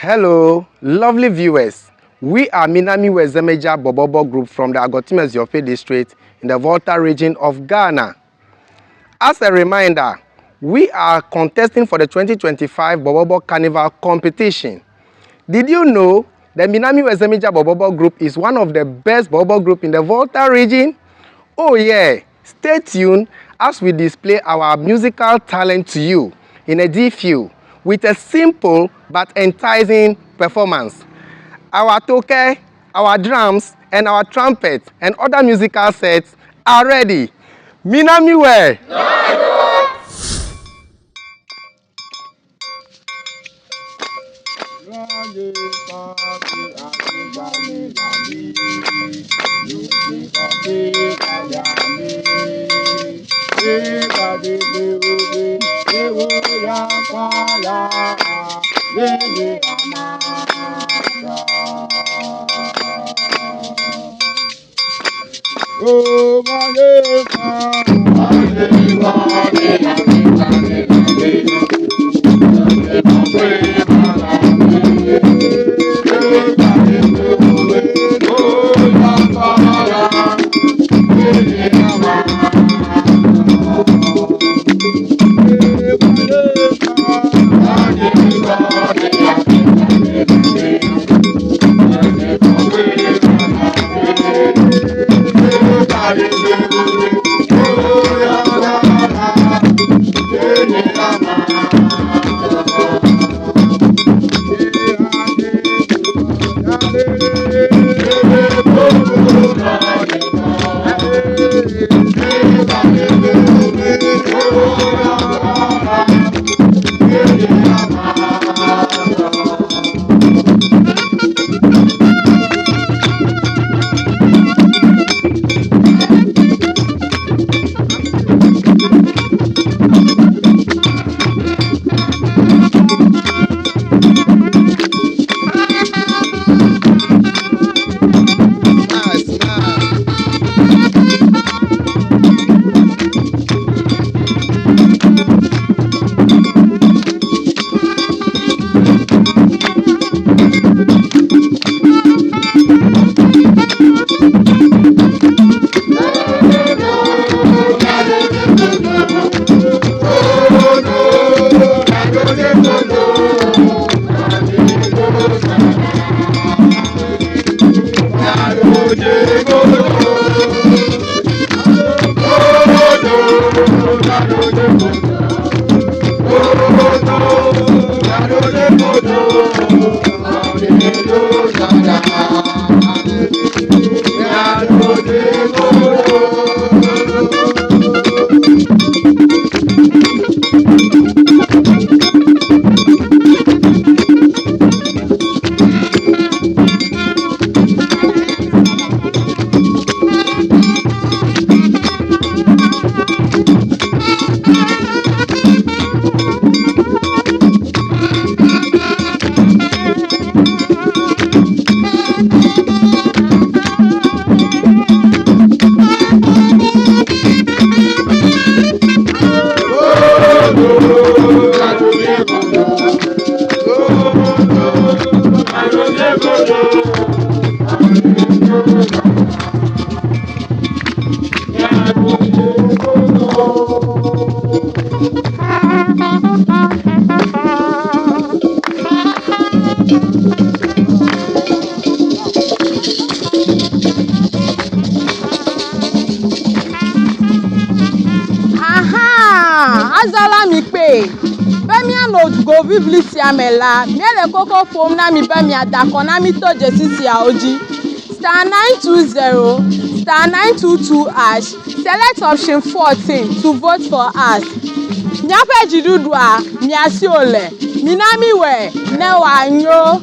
Hello, lovely viewers. We are Minamiawoe Borborbor Group from the Agotimeziofe district in the Volta region of Ghana. As a reminder, we are contesting for the 2025 Borborbor Carnival competition. Did you know the Minamiawoe Borborbor Group is one of the best Borborbor group in the Volta region? Oh yeah, stay tuned as we display our musical talent to you in a DFU with a simple but enticing performance. Our toke, our drums, and our trumpets and other musical sets are ready. Minamiawoe! Azala mi pe bemi ano go vivli si amela miele koko fom na mi bemi adako na mi toje sisi aoji star 920 star 922 hash select option 14 to vote for us nyape jidudua miasi ole Minamiawoe newa nyo.